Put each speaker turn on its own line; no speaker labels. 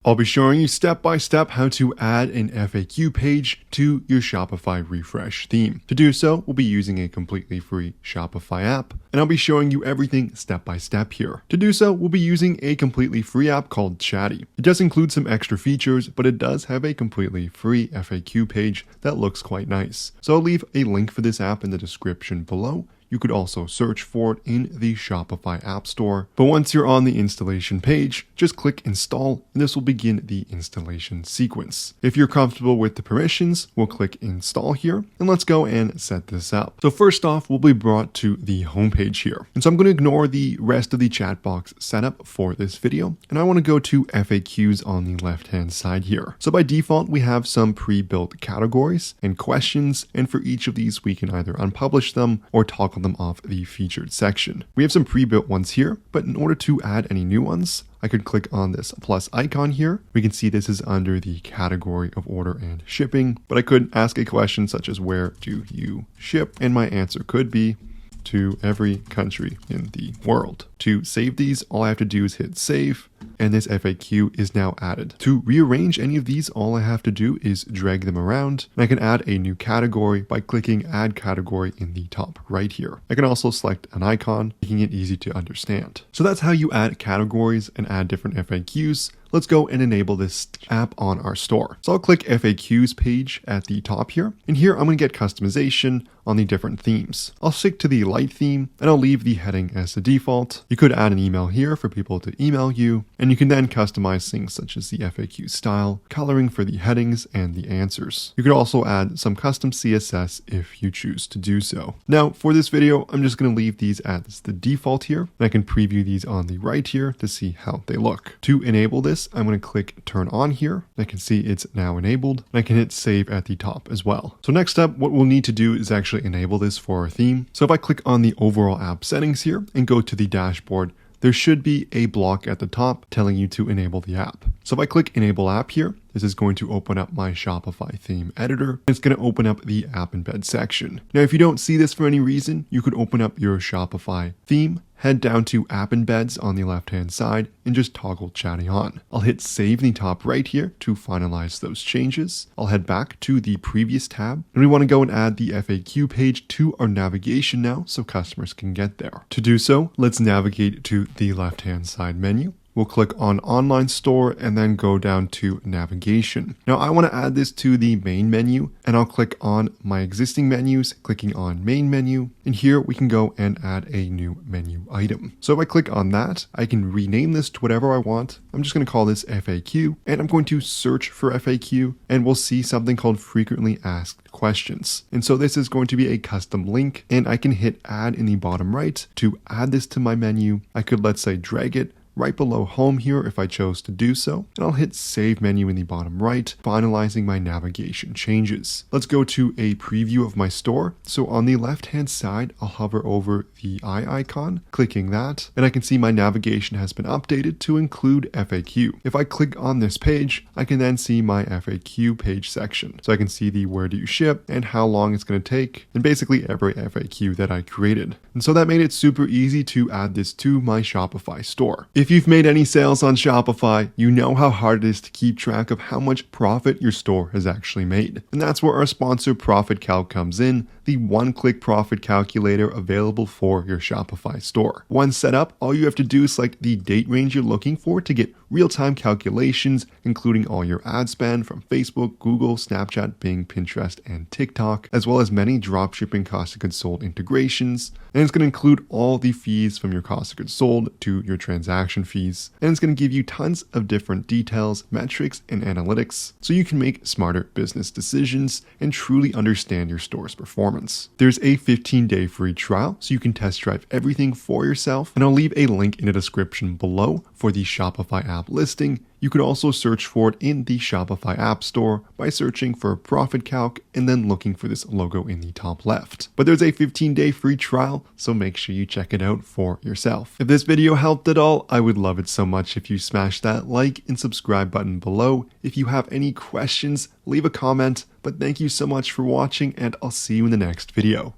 I'll be showing you step by step how to add an FAQ page to your Shopify refresh theme. To do so, we'll be using a completely free Shopify app, and I'll be showing you everything step by step here. To do so, we'll be using a completely free app called Chatty. It does include some extra features, but it does have a completely free FAQ page that looks quite nice. So I'll leave a link for this app in the description below. You could also search for it in the Shopify App Store. But once you're on the installation page, just click install and this will begin the installation sequence. If you're comfortable with the permissions, we'll click install here and let's go and set this up. So first off, we'll be brought to the homepage here. And so I'm going to ignore the rest of the chat box setup for this video. And I want to go to FAQs on the left-hand side here. So by default, we have some pre-built categories and questions. And for each of these, we can either unpublish them or toggle them off the featured section. We have some pre-built ones here, but in order to add any new ones, I could click on this plus icon here. We can see this is under the category of order and shipping, but I could ask a question such as where do you ship? And my answer could be to every country in the world. To save these, all I have to do is hit save, and this FAQ is now added. To rearrange any of these, all I have to do is drag them around, and I can add a new category by clicking add category in the top right here. I can also select an icon, making it easy to understand. So that's how you add categories and add different FAQs. Let's go and enable this app on our store. So I'll click FAQs page at the top here. And here I'm going to get customization on the different themes. I'll stick to the light theme and I'll leave the heading as the default. You could add an email here for people to email you. And you can then customize things such as the FAQ style, coloring for the headings and the answers. You could also add some custom CSS if you choose to do so. Now for this video, I'm just going to leave these as the default here. And I can preview these on the right here to see how they look. To enable this, I'm going to click turn on here. I can see it's now enabled and I can hit save at the top as well. So next up, what we'll need to do is actually enable this for our theme. So if I click on the overall app settings here and go to the dashboard, there should be a block at the top telling you to enable the app. So if I click enable app here, this is going to open up my Shopify theme editor. It's going to open up the app embed section. Now, if you don't see this for any reason, you could open up your Shopify theme, head down to app embeds on the left-hand side and just toggle Chatty on. I'll hit save in the top right here to finalize those changes. I'll head back to the previous tab and we want to go and add the FAQ page to our navigation now so customers can get there. To do so, let's navigate to the left-hand side menu. We'll click on online store and then go down to navigation. Now I want to add this to the main menu and I'll click on my existing menus, clicking on main menu. And here we can go and add a new menu item. So if I click on that, I can rename this to whatever I want. I'm just going to call this FAQ and I'm going to search for FAQ and we'll see something called frequently asked questions. And so this is going to be a custom link and I can hit add in the bottom right to add this to my menu. I could, let's say, drag it right below home here if I chose to do so. And I'll hit save menu in the bottom right, finalizing my navigation changes. Let's go to a preview of my store. So on the left-hand side, I'll hover over the eye icon, clicking that, and I can see my navigation has been updated to include FAQ. If I click on this page, I can then see my FAQ page section. So I can see the where do you ship and how long it's going to take, and basically every FAQ that I created. And so that made it super easy to add this to my Shopify store. If you've made any sales on Shopify, you know how hard it is to keep track of how much profit your store has actually made. And that's where our sponsor Profit Calc comes in, the one-click profit calculator available for your Shopify store. Once set up, all you have to do is select the date range you're looking for to get real-time calculations, including all your ad spend from Facebook, Google, Snapchat, Bing, Pinterest, and TikTok, as well as many dropshipping cost of goods sold integrations. And it's going to include all the fees from your cost of goods sold to your transaction fees. And it's going to give you tons of different details, metrics, and analytics so you can make smarter business decisions and truly understand your store's performance. There's a 15-day free trial so you can test drive everything for yourself. And I'll leave a link in the description below for the Shopify app listing. You could also search for it in the Shopify App Store by searching for Profit Calc and then looking for this logo in the top left. But there's a 15-day free trial, so make sure you check it out for yourself. If this video helped at all, I would love it so much if you smash that like and subscribe button below. If you have any questions, leave a comment. But thank you so much for watching and I'll see you in the next video.